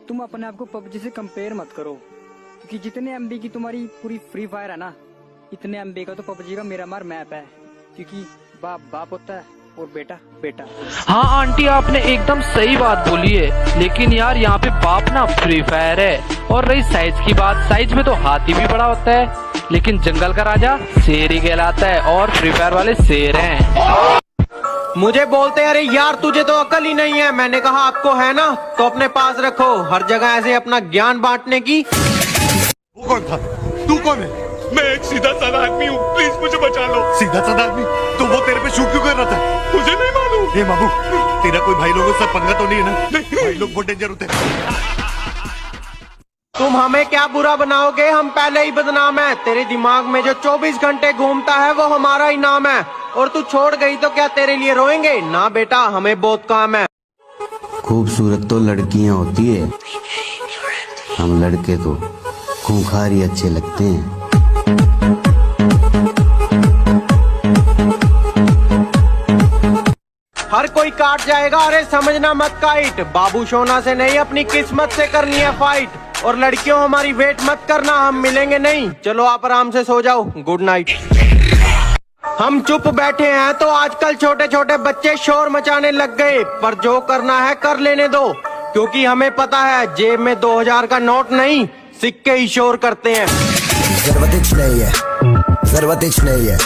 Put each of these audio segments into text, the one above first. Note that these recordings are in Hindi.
तुम अपने आप को पबजी से कंपेयर मत करो, क्योंकि जितने एमबी की तुम्हारी पूरी फ्री फायर है ना, इतने एमबी का तो पबजी का मिरामार मैप है। क्योंकि बाप बाप होता है और बेटा बेटा। हाँ आंटी, आपने एकदम सही बात बोली है, लेकिन यार यहाँ पे बाप ना फ्री फायर है। और रही साइज की बात, साइज में तो हाथी भी बड़ा होता है, लेकिन जंगल का राजा शेर ही कहलाता है, और फ्री फायर वाले शेर हैं। मुझे बोलते अरे यार तुझे तो अकल ही नहीं है। मैंने कहा आपको है ना, तो अपने पास रखो, हर जगह ऐसे अपना ज्ञान बांटने की। वो कौन था? तू कौन है? मैं एक सीधा साधा आदमी हूँ, प्लीज मुझे बचा लो। सीधा साधा आदमी? तो वो तेरे पे शूट क्यों कर रहा था? मुझे नहीं मालूम। ये बाबू, तेरा कोई भाई लोगों से पंगा तो नहीं है ना? नहीं। भाई लोग बहुत डेंजर होते हैं। तुम हमें क्या बुरा बनाओगे, हम पहले ही बदनाम है। तेरे दिमाग में जो 24 घंटे घूमता है वो हमारा ही नाम है। और तू छोड़ गई तो क्या तेरे लिए रोएंगे? ना बेटा, हमें बहुत काम है। खूबसूरत तो लड़कियां होती है, हम लड़के तो खूंखार ही अच्छे लगते हैं। हर कोई काट जाएगा, अरे समझना मत काइट। बाबू सोना से नहीं, अपनी किस्मत से करनी है फाइट। और लड़कियों हमारी वेट मत करना, हम मिलेंगे नहीं। चलो आप आराम से सो जाओ, गुड नाइट। हम चुप बैठे हैं तो आजकल छोटे छोटे बच्चे शोर मचाने लग गए, पर जो करना है कर लेने दो, क्योंकि हमें पता है जेब में 2000 का नोट नहीं, सिक्के ही शोर करते हैं। जरूरत नहीं है, जरूरत नहीं है,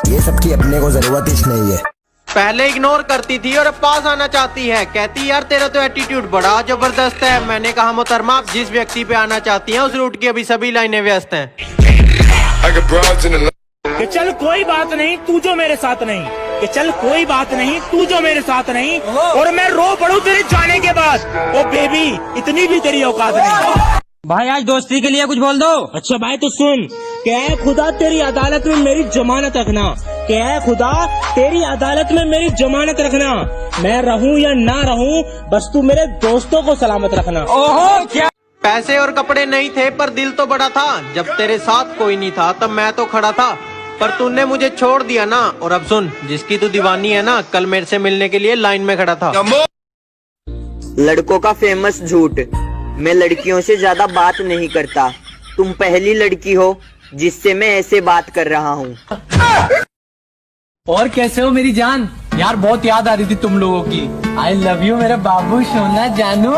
ये सबकी अपने को जरूरत नहीं है। पहले इग्नोर करती थी और अब पास आना चाहती है। कहती यार तेरा तो एटीट्यूड बड़ा जबरदस्त है। मैंने कहा मोहतरमा, आप जिस व्यक्ति पे आना चाहती हैं उस रूट की अभी सभी लाइनें व्यस्त हैं। कि चल कोई बात नहीं, तू जो मेरे साथ नहीं, कि चल कोई बात नहीं, तू जो मेरे साथ नहीं, और मैं रो पड़ूं तेरे जाने के बाद। ओ बेबी, इतनी भी तेरी औकात नहीं। भाई आज दोस्ती के लिए कुछ बोल दो। अच्छा भाई तो सुन, क्या है खुदा तेरी अदालत में मेरी जमानत रखना, क्या है खुदा तेरी अदालत में मेरी जमानत रखना। मैं रहूं या ना रहूं, बस तू मेरे दोस्तों को सलामत रखना। ओहो क्या पैसे और कपड़े नहीं थे, पर दिल तो बड़ा था। जब तेरे साथ कोई नहीं था तब मैं तो खड़ा था, पर तूने मुझे छोड़ दिया ना। और अब सुन, जिसकी तू दीवानी है ना, कल मेरे से मिलने के लिए लाइन में खड़ा था। लड़कों का फेमस झूठ, मैं लड़कियों से ज्यादा बात नहीं करता। तुम पहली लड़की हो जिससे मैं ऐसे बात कर रहा हूँ। और कैसे हो मेरी जान? यार बहुत याद आ रही थी तुम लोगों की। आई लव यू मेरा बाबू सोना जानू।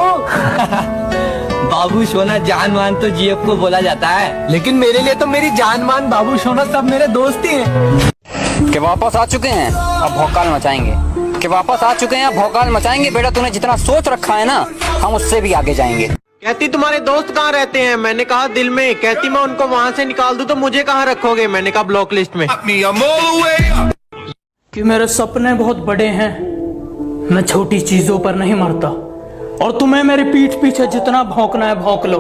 बाबू सोना जान मान तो जीएफ को बोला जाता है, लेकिन मेरे लिए तो मेरी जान मान बाबू सोना सब मेरे दोस्त ही हैं। कि वापस आ चुके हैं, अब भौकाल मचाएंगे। कि वापस आ चुके हैं, अब भौकाल मचाएंगे। बेटा तूने जितना सोच रखा है ना, हम उससे भी आगे जाएंगे। कहती तुम्हारे दोस्त कहाँ रहते हैं? मैंने कहा दिल में। कहती मैं उनको वहाँ से निकाल दूं तो मुझे कहाँ रखोगे? मैंने कहा ब्लॉक लिस्ट में। कि मेरे सपने बहुत बड़े हैं, मैं छोटी चीजों पर नहीं मरता। और तुम्हें मेरी पीठ पीछे जितना भौंकना है भौंक लो।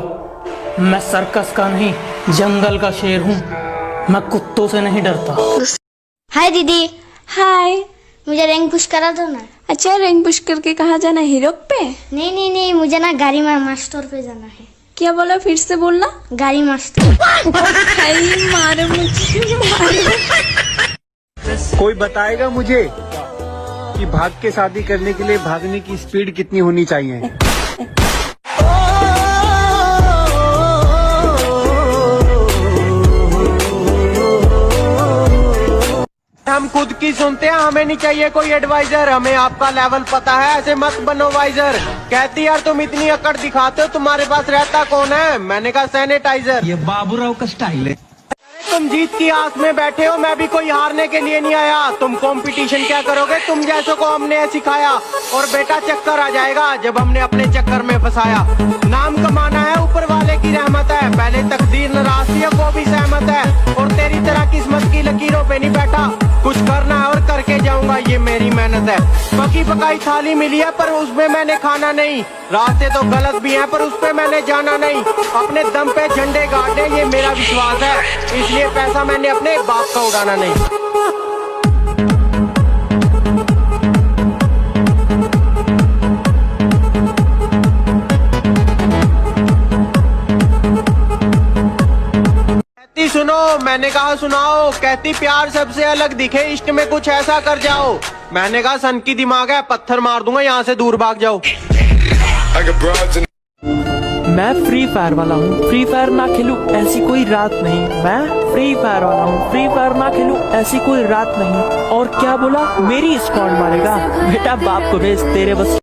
मैं सर्कस का नहीं, जंगल का शेर हूँ, मैं कुत्तों से नहीं डरता। हाय दीदी। हाय, मुझे रैंक पुश करा दो ना। अच्छा, रैंक पुश करके कहाँ जाना है? हीरो पे? नहीं नहीं नहीं, मुझे ना गाड़ी मास्टर पे जाना है। क्या बोला, फिर से बोलना। गाड़ी मास्टर। मारो मुझे, मारो। कोई बताएगा मुझे कि भाग के शादी करने के लिए भागने की स्पीड कितनी होनी चाहिए? हम खुद की सुनते हैं, हमें नहीं चाहिए कोई एडवाइजर। हमें आपका लेवल पता है, ऐसे मत बनो वाइजर। कहती यार तुम इतनी अकड़ दिखाते हो, तुम्हारे पास रहता कौन है? मैंने कहा सैनिटाइजर। ये बाबूराव का स्टाइल है। तुम जीत की आस में बैठे हो, मैं भी कोई हारने के लिए नहीं आया। तुम कंपटीशन क्या करोगे? तुम जैसों को हमने सिखाया। और बेटा चक्कर आ जाएगा जब हमने अपने चक्कर में फंसाया। नाम कमाना है, ऊपर वाले की रहमत है। पहले तकदीर नाराज थी, अब वो भी सहमत है। और तेरी तरह किस्मत की लकीरों पे नहीं बैठा, कुछ करना है और करके जाऊंगा, ये मेरी मेहनत है। पकी पकाई थाली मिली है, पर उसमें मैंने खाना नहीं। रास्ते तो गलत भी हैं, पर उस पे मैंने जाना नहीं। अपने दम पे झंडे गाड़ने, ये मेरा विश्वास है। इसलिए पैसा मैंने अपने बाप का उड़ाना नहीं। कहती सुनो, मैंने कहा सुनाओ। कहती प्यार सबसे अलग दिखे, इश्क में कुछ ऐसा कर जाओ। मैंने कहा सन की दिमाग है, पत्थर मार दूंगा, यहाँ से दूर भाग जाओ। मैं फ्री फायर वाला हूँ, फ्री फायर ना खेलूं ऐसी कोई रात नहीं। मैं फ्री फायर वाला हूँ, फ्री फायर ना खेलूं ऐसी कोई रात नहीं। और क्या बोला, मेरी स्क्वाड मारेगा? बेटा बाप को भेज, तेरे बस।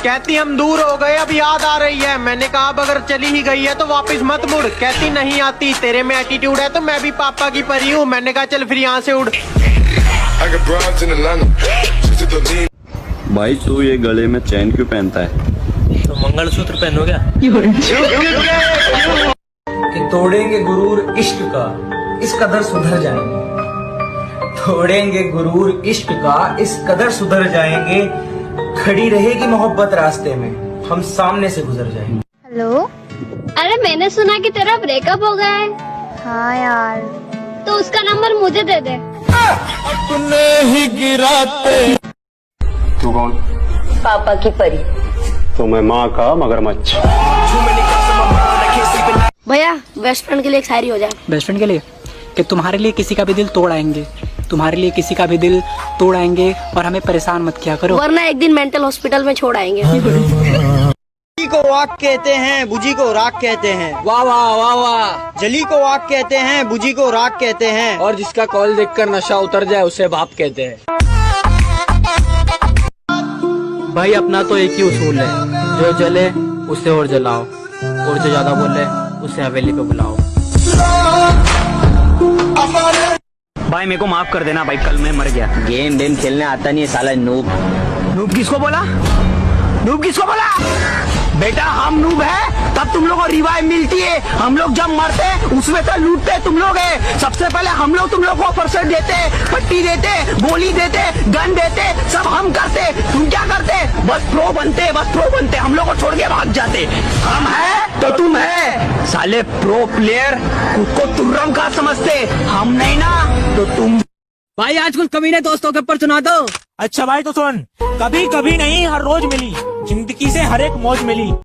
कहती हम दूर हो गए अब याद आ रही है। मैंने कहा अब अगर चली ही गई है तो वापस मत मुड़। कहती नहीं आती, तेरे में एटीट्यूड है तो मैं भी पापा की परी हूँ। मैंने कहा चल फिर यहाँ से उड़। भाई तू ये गले में चैन क्यों पहनता है? तो मंगलसूत्र पहनो क्या? कि तोड़ेंगे गुरूर इश्क का, इस कदर सुधर जाएंगे। तोड़ेंगे गुरूर इश्क का, इस कदर सुधर जाएंगे। खड़ी रहेगी मोहब्बत रास्ते में, हम सामने से गुजर जाएंगे। हेलो, अरे मैंने सुना कि तेरा ब्रेकअप हो गया है। हाँ यार, तो उसका नंबर मुझे दे दे। अपने ही गिराते। तू कौन? पापा की परी। तो मैं माँ का मगरमच्छ। भैया बेस्ट फ्रेंड के लिए एक शायरी हो जाए। बेस्ट फ्रेंड के लिए कि तुम्हारे लिए किसी का भी दिल तोड़ आएंगे, तुम्हारे लिए किसी का भी दिल तोड़ आएंगे और हमें परेशान मत किया करो, वरना एक दिन मेंटल हॉस्पिटल में छोड़ आएंगे। जली को आग कहते हैं, बुझी को राख कहते हैं। वाह वाह वाह वाह। जली को आग कहते हैं, बुझी को राख कहते हैं। और जिसका कॉल देखकर नशा उतर जाए उसे बाप कहते हैं। भाई अपना तो एक ही उसूल है, जो जले उसे और जलाओ, और जो ज्यादा बोले उसे हवेली पे बुलाओ। भाई मेरे को माफ कर देना भाई, कल मैं मर गया। गेम वेम खेलने आता नहीं है साला नूब। नूब किसको बोला? नूब किसको बोला? बेटा हम नूब है तब तुम लोगों को रिवाइव मिलती है। हम लोग जब मरते उसमें तो लूटते तुम लोग है। सबसे पहले हम लोग तुम लोग को परसेंट देते, पट्टी देते, गोली देते, गन देते, सब हम करते। तुम क्या करते? बस प्रो बनते, बस प्रो बनते, हम लोग को छोड़ के भाग जाते। हम है तो तुम है। साले प्रो प्लेयर खुद को तुर्रम का समझते, हम नहीं ना तो तुम। भाई आज कुछ कमीने दोस्तों के ऊपर सुना दो। अच्छा भाई तो सुन, कभी कभी नहीं हर रोज मिली, जिंदगी से हर एक मौज मिली।